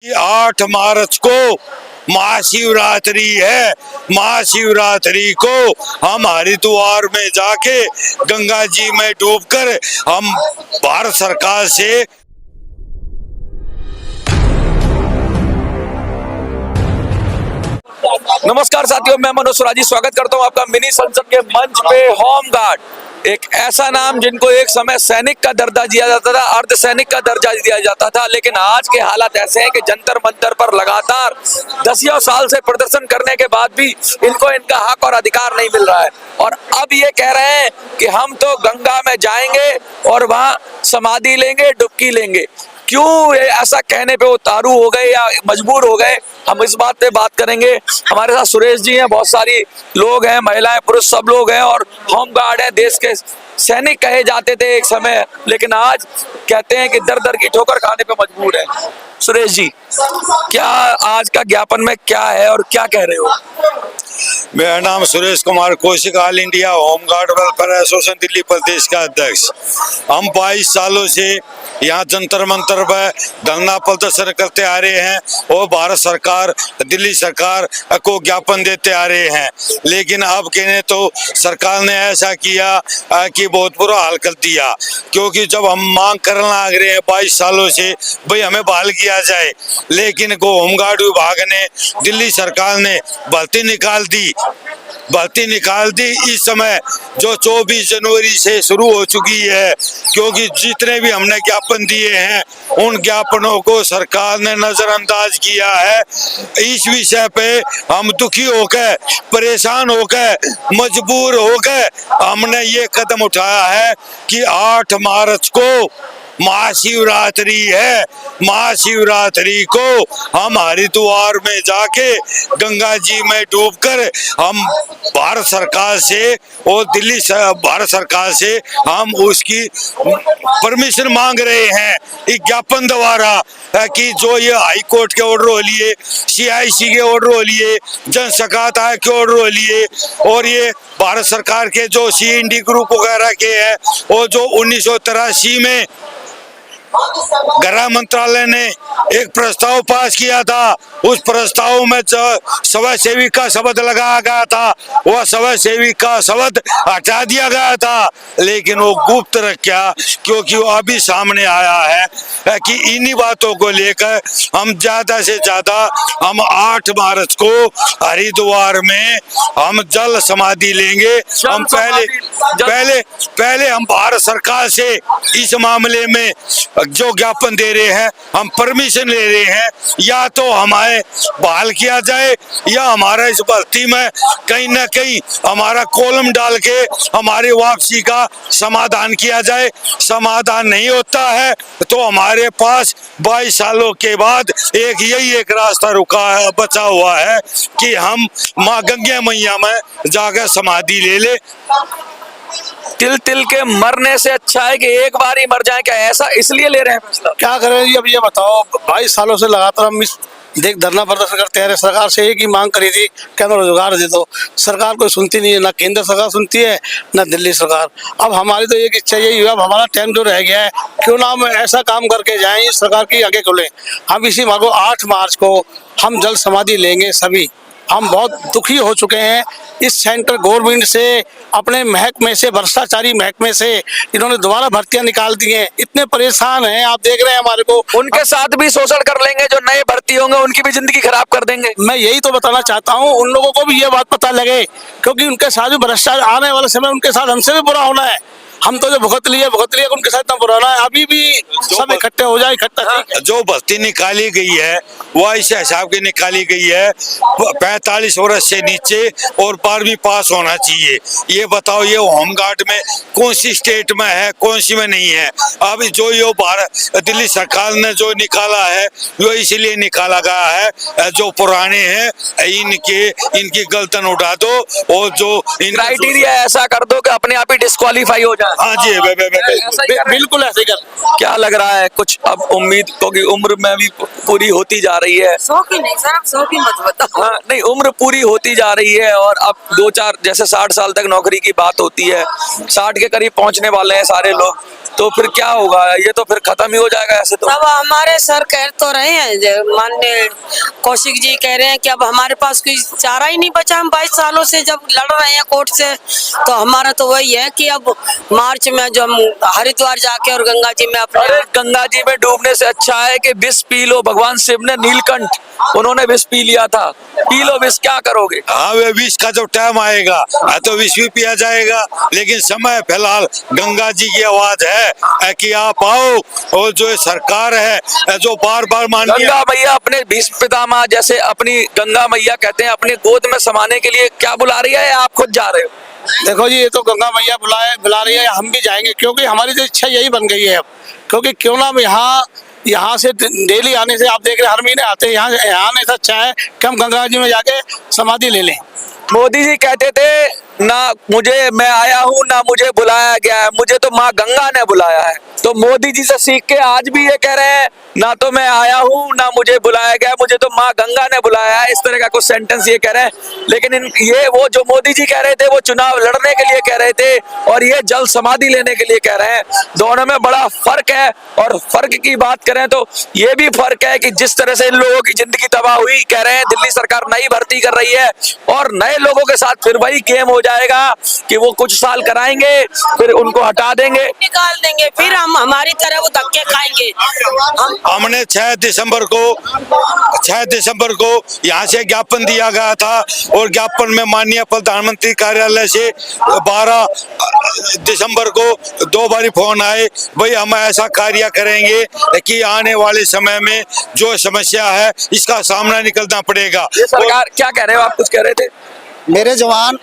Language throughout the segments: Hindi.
8 मार्च को महाशिवरात्रि है। महाशिवरात्रि को हम हरिद्वार में जाके गंगा जी में डूबकर हम भारत सरकार से नमस्कार साथियों, मैं मनोज सुराजी स्वागत करता हूं आपका मिनी संसद के मंच पे। होमगार्ड एक ऐसा नाम जिनको एक समय सैनिक का दर्जा दिया जाता था, अर्ध सैनिक का दर्जा दिया जाता था, लेकिन आज के हालात ऐसे हैं कि जंतर मंतर पर लगातार 10 साल से प्रदर्शन करने के बाद भी इनको इनका हक और अधिकार नहीं मिल रहा है। और अब ये कह रहे हैं कि हम तो गंगा में जाएंगे और वहां समाधि लेंगे, डुबकी लेंगे। क्यों ऐसा कहने पे उतारू हो गए या मजबूर हो गए, हम इस बात पे बात करेंगे। हमारे साथ सुरेश जी हैं, बहुत सारी लोग हैं, महिलाएं पुरुष सब लोग हैं, और होमगार्ड है, देश के सैनिक कहे जाते थे एक समय, लेकिन आज कहते हैं कि दर दर की ठोकर खाने पे मजबूर है। सुरेश जी, क्या आज का ज्ञापन में क्या है और क्या कह रहे हो? मेरा नाम Suresh Kumar Kaushik, all India home guard welfare association Delhi Pradesh का अध्यक्ष। हम 22 सालों से यहाँ जंतर मंतर पर धरना प्रदर्शन करते आ रहे हैं और भारत सरकार, दिल्ली सरकार को ज्ञापन देते आ रहे हैं। लेकिन अब कहने तो सरकार ने ऐसा किया कि बहुत बुरा हाल कर दिया, क्योंकि जब हम मांग करने लग रहे हैं 22 सालों से भाई हमें बहाल किया जाए, लेकिन होमगार्ड विभाग ने, दिल्ली सरकार ने भर्ती निकाल दी। इस समय जो 24 जनवरी से शुरू हो चुकी है, क्योंकि जितने भी हमने ज्ञापन दिए हैं उन ज्ञापनों को सरकार ने नजरअंदाज किया है। इस विषय पे हम दुखी होकर, परेशान होकर, मजबूर होकर हमने ये कदम उठाया है कि 8 मार्च को महाशिवरात्रि है। महाशिवरात्रि को हम हरिद्वार में जाके गंगा जी में डूबकर हम भारत सरकार से और भारत सरकार से हम उसकी परमिशन मांग रहे हैं इस ज्ञापन द्वारा, कि जो ये हाई कोर्ट के ऑर्डर हो लिए, CIC के ऑर्डर हो लिए, जन शिकायत आयोग के ऑर्डर हो लिए, और ये भारत सरकार के जो CND ग्रुप वगैरह के हैं, और जो 1983 में गृह मंत्रालय ने एक प्रस्ताव पास किया था, उस प्रस्ताव में सवै सेविक का शब्द लगाया गया था, वह सवै सेविक का शब्द हटा दिया गया था, लेकिन वो गुप्त रखा, क्योंकि वो अभी सामने आया है कि इन्हीं बातों को लेकर हम ज्यादा से ज्यादा हम 8 मार्च को हरिद्वार में हम जल समाधि लेंगे। हम पहले हम भारत सरकार से इस मामले में जो ज्ञापन दे रहे हैं, हम परमिशन ले रहे हैं, या तो हमारे बहाल किया जाए या हमारा इस भर्ती में कहीं ना कहीं हमारा कॉलम डाल के हमारी वापसी का समाधान किया जाए। समाधान नहीं होता है तो हमारे पास 22 सालों के बाद एक रास्ता बचा हुआ है कि हम माँ गंगा मैया में जाकर समाधि ले ले। तिल तिल के मरने से अच्छा है कि एक बार ही मर जाए, क्या ऐसा इसलिए ले रहे हैं फैसला? क्या करें जी, अब ये बताओ, 22 सालों से लगातार हम धरना प्रदर्शन करते हैं। सरकार से एक ही मांग करी थी कि हमें रोजगार दे दो। सरकार कोई सुनती नहीं है, ना केंद्र सरकार सुनती है ना दिल्ली सरकार। अब हमारी तो एक इच्छा यही हुआ, अब हमारा टाइम जो रह गया है, क्यों ना हम ऐसा काम करके जाएं, सरकार की आगे खुले। हम इसी मांग को 8 मार्च को हम जल समाधि लेंगे सभी। हम बहुत दुखी हो चुके हैं इस सेंट्रल गवर्नमेंट से, अपने महकमे से, भ्रष्टाचारी महकमे से इन्होंने दोबारा भर्तियां निकाल दी हैं। इतने परेशान हैं, आप देख रहे हैं हमारे को। उनके साथ भी शोषण कर लेंगे, जो नए भर्ती होंगे उनकी भी जिंदगी खराब कर देंगे। मैं यही तो बताना चाहता हूं, उन लोगों को भी ये बात पता लगे, क्योंकि उनके साथ भी भ्रष्टाचार आने वाले समय उनके साथ हमसे भी बुरा होना है। हम तो जो भुगत लिए उनके साथ बुरा होना है। अभी भी सब इकट्ठे हो जाए, इकट्ठा। जो भर्ती निकाली गई है वह इस हिसाब की निकाली गई है 45 वर्ष से नीचे और 12वीं पास होना चाहिए। ये बताओ, ये होमगार्ड में कौन सी स्टेट में है, कौन सी में नहीं है? अब जो ये भारत दिल्ली सरकार ने जो निकाला है वो इसलिए निकाला गया है, जो पुराने हैं इनकी गलतन उठा दो, और जो क्राइटेरिया ऐसा कर दो कि अपने आप ही डिस्क्वालीफाई हो जाए। हाँ जी, बिल्कुल ऐसे कर। क्या लग रहा है कुछ अब उम्मीद, क्योंकि उम्र में भी पूरी होती जा रही है। 100 की नहीं सर, आप 100 की मत बताओ। हाँ, नहीं, उम्र पूरी होती जा रही है और अब 2-4 जैसे 60 साल तक नौकरी की बात होती है, 60 के करीब पहुंचने वाले हैं सारे लोग। तो फिर क्या होगा? ये तो फिर खत्म ही हो जाएगा ऐसे तो। अब हमारे सर कह तो रहे हैं, जो माननीय कौशिक जी कह रहे हैं कि अब हमारे पास कोई चारा ही नहीं बचा। हम 22 सालों से जब लड़ रहे हैं कोर्ट से, तो हमारा तो वही है कि अब मार्च में जो हम हरिद्वार जाके और गंगा जी में अपने अरे गंगा जी में डूबने से अच्छा है कि विष पी लो। भगवान शिव ने, नीलकंठ उन्होंने विष पी लिया था, पी लो विष, क्या करोगे? हाँ, वे विष का जब टाइम आएगा तो विष भी पिया जाएगा, लेकिन समय फिलहाल गंगा जी की आवाज है कि आप आओ। और जो सरकार है जो बार बार माननीय गंगा मैया अपने भीष्म पितामह जैसे अपनी गंगा मैया कहते हैं अपनी गोद में समाने के लिए क्या बुला रही है, या आप खुद जा रहे हो? देखो जी, ये तो गंगा मैया बुला रही है, हम भी जाएंगे, क्योंकि हमारी तो इच्छा यही बन गई है अब। क्योंकि क्यों ना हम यहाँ से डेली आने से, आप देख रहे हैं हर महीने आते हैं यहाँ आने से अच्छा है कि हम गंगा जी में जाके समाधि ले लें। मोदी जी कहते थे ना मैं आया हूँ ना मुझे बुलाया गया है, मुझे तो माँ गंगा ने बुलाया है। तो मोदी जी से सीख के आज भी ये कह रहे हैं ना तो मैं आया हूँ ना मुझे बुलाया गया, मुझे तो माँ गंगा ने बुलाया है। इस तरह का कुछ सेंटेंस ये कह रहे हैं। लेकिन ये वो जो मोदी जी कह रहे थे वो चुनाव लड़ने के लिए कह रहे थे, और ये जल समाधि लेने के लिए कह रहे हैं। दोनों में बड़ा फर्क है। और फर्क की बात करें तो ये भी फर्क है कि जिस तरह से इन लोगों की जिंदगी तबाह हुई, कह रहे हैं दिल्ली सरकार नई भर्ती कर रही है और नए लोगों के साथ फिर वही गेम हो जाएगा कि वो कुछ साल कराएंगे फिर उनको हटा देंगे, निकाल देंगे, फिर हम हमारी तरह वो धक्के खाएंगे। हमने 6 दिसंबर को यहाँ से ज्ञापन दिया गया था, और ज्ञापन में माननीय प्रधानमंत्री कार्यालय से 12 दिसंबर को 2 बारी फोन आए, भाई हम ऐसा कार्य करेंगे कि आने वाले समय में जो समस्या है इसका सामना निकलना पड़ेगा। ये सरकार क्या कह रहे हो? आप कुछ कह रहे थे? मेरे जवान,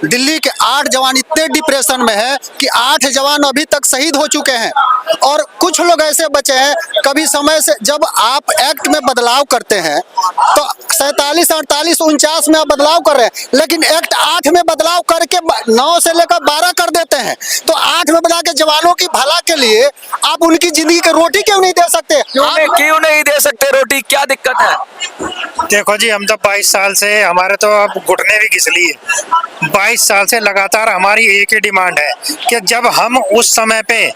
दिल्ली के 8 जवान इतने डिप्रेशन में है कि 8 जवान अभी तक शहीद हो चुके हैं, और कुछ लोग ऐसे बचे हैं। कभी समय से जब आप एक्ट में बदलाव करते हैं तो 47, 48, 49 में आप बदलाव कर रहे हैं, लेकिन एक्ट 8 में बदलाव करके 9 से लेकर 12 कर देते हैं। तो 8 में बना के जवानों की भला के लिए आप उनकी जिंदगी की रोटी क्यों नहीं दे सकते? क्यों नहीं दे सकते रोटी? क्या दिक्कत है? देखो जी, हम तो 22 साल से, हमारे तो अब घुटने भी घिस लिए। 22 साल से लगातार हमारी एक ही डिमांड है कि जब हम उस समय पे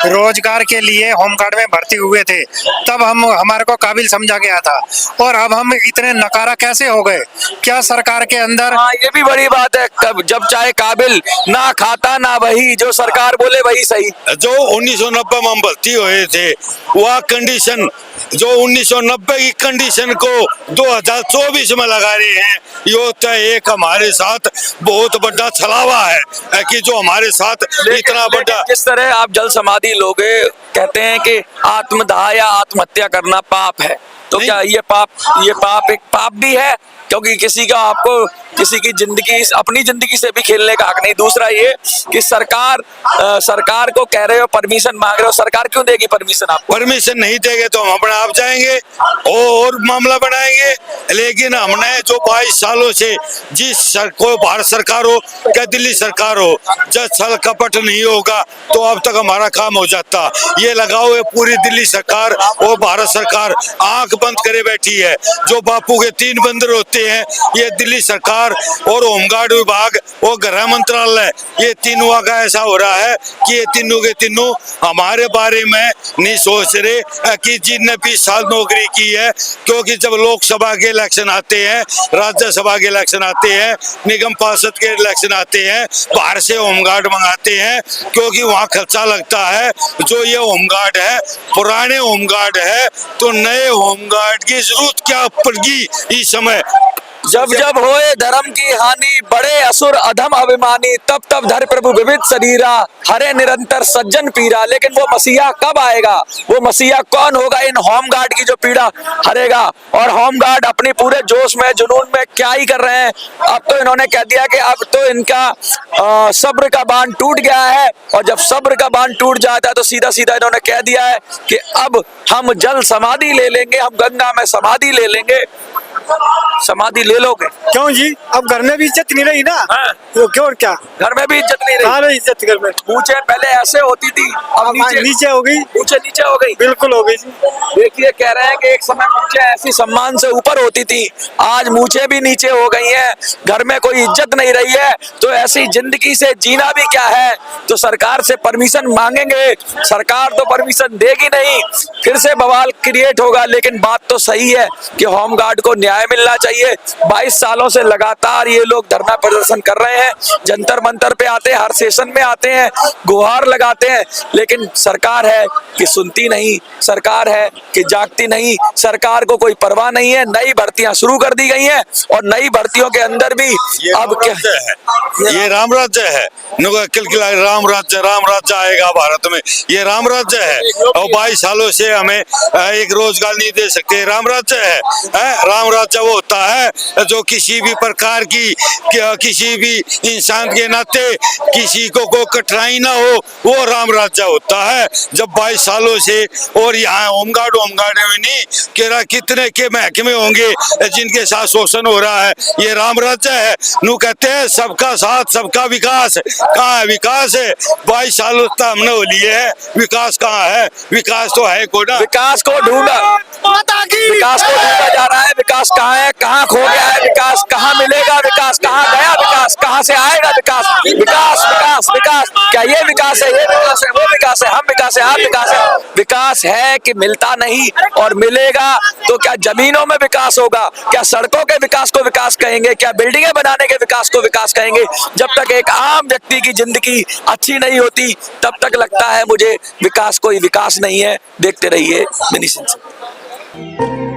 रोजगार के लिए होमगार्ड में भर्ती हुए थे तब हमारे को काबिल समझा गया था, और अब हम इतने नकारा कैसे हो गए? क्या सरकार के अंदर? हाँ, ये भी बड़ी बात है। कब जब चाहे काबिल, ना खाता ना वही, जो सरकार बोले वही सही। जो 1990 में हम भर्ती हुए थे, वह कंडीशन जो 1990 की कंडीशन को 2024 में लगा रहे हैं, ये तो एक हमारे साथ बहुत बड़ा छलावा है कि जो हमारे साथ इतना बड़ा। जिस तरह आप जल समाधि लोगे, कहते हैं कि आत्मदाह या आत्महत्या करना पाप है, तो क्या ये पाप एक पाप भी है? क्योंकि किसी की जिंदगी, अपनी जिंदगी से भी खेलने का हक नहीं। दूसरा ये कि सरकार को कह रहे हो परमिशन मांग रहे हो, सरकार क्यों देगी परमिशन? आपको परमिशन नहीं देंगे तो हम अपने आप जाएंगे और मामला बनाएंगे। लेकिन हमने जो 22 सालों से को भारत सरकार हो क्या दिल्ली सरकार हो, जब छल कपट नहीं होगा तो अब तक हमारा काम हो जाता। ये लगाओ, ये पूरी दिल्ली सरकार और भारत सरकार आंख बंद करे बैठी है। जो बापू के 3 बंदर होते हैं, ये दिल्ली सरकार और होमगार्ड विभाग और गृह मंत्रालय, ये तीनों का ऐसा हो रहा है कि ये तीनों के तीनों हमारे बारे में नहीं सोच रहे कि जिनने 20 साल नौकरी की है। क्योंकि जब लोकसभा के इलेक्शन आते हैं, राज्यसभा के इलेक्शन आते हैं, निगम पार्षद के इलेक्शन आते हैं, बाहर से होमगार्ड मंगाते हैं, क्योंकि वहाँ खर्चा लगता है। जो ये होमगार्ड है पुराने होमगार्ड है, तो नए होमगार्ड की जरूरत क्या पड़गी इस समय? जब जब होए धर्म की हानि, बड़े असुर अधम अभिमानी, तब तब धर प्रभु विविध शरीरा, हरे निरंतर सज्जन पीरा। लेकिन वो मसीहा कब आएगा? वो मसीहा कौन होगा? इन होमगार्ड की जो पीड़ा हरेगा। और होमगार्ड अपनी पूरे जोश में, जुनून में क्या ही कर रहे हैं। अब तो इन्होंने कह दिया कि अब तो इनका सब्र का बांध टूट गया है, और जब सब्र का बांध टूट जाता है तो सीधा सीधा इन्होंने कह दिया है कि अब हम जल समाधि ले लेंगे, हम गंगा में समाधि ले लेंगे। समाधि ले लोगे? क्यों जी, अब घर में भी इज्जत नहीं रही ना। हाँ। तो क्यों और क्या, घर में भी इज्जत नहीं रही। कहाँ रही इज्जत घर में। पूछे पहले ऐसे होती थी, अब नीचे नीचे हो गई, पूछे नीचे हो गई। बिल्कुल हो गई जी। देखिए, कह रहे हैं कि एक समय मूछें ऐसी सम्मान से ऊपर होती थी, आज मूछें भी नीचे हो गई हैं, घर में कोई इज्जत नहीं रही है। तो ऐसी जिंदगी से जीना भी क्या है? तो सरकार से परमिशन मांगेंगे, सरकार तो परमिशन देगी नहीं, फिर से बवाल क्रिएट होगा। लेकिन बात तो सही है कि होमगार्ड को न्याय मिलना चाहिए। 22 सालों से लगातार ये लोग धरना प्रदर्शन कर रहे हैं, जंतर मंतर पे आते हैं, हर सेशन में आते हैं, गुहार लगाते हैं, लेकिन सरकार है कि सुनती नहीं, सरकार है कि जागती नहीं, सरकार को कोई परवाह नहीं है। नई भर्तियां शुरू कर दी गई हैं और नई भर्तियों के अंदर भी अब क्या है, ये राम राज्य है। किलकिला राम राज्य आएगा भारत में, ये राम राज्य है। और 22 सालों से हमें एक रोजगार नहीं दे सकते, राम राज्य है। राम राज्य वो होता है जो किसी भी प्रकार की किसी भी इंसान के नाते किसी को कठिनाई ना हो, वो राम राज्य होता है। जब 22 सालों से और यहाँ होमगार्ड में नहीं केरा कितने के महकमे होंगे जिनके साथ शोषण हो रहा है, ये राम राज्य है। नू कहते हैं सबका साथ सबका विकास, कहाँ है विकास? है 22 सालों तक हमने हो लिए है, विकास कहाँ है? विकास तो है को ना, विकास को ढूंढा जा रहा है। विकास कहाँ है, कहाँ खो गया है? विकास कहाँ मिलेगा? विकास कहाँ गया? विकास कहाँ से आएगा? विकास विकास विकास विकास क्या ये विकास है? ये विकास है, वो विकास है, हम विकास है, आप विकास है। विकास है कि मिलता नहीं, और मिलेगा तो क्या जमीनों में विकास होगा? क्या सड़कों के विकास को विकास कहेंगे? क्या बिल्डिंगें बनाने के विकास को विकास कहेंगे? जब तक एक आम व्यक्ति की जिंदगी अच्छी नहीं होती, तब तक लगता है मुझे विकास कोई विकास नहीं है। देखते रहिए मिनी संसद।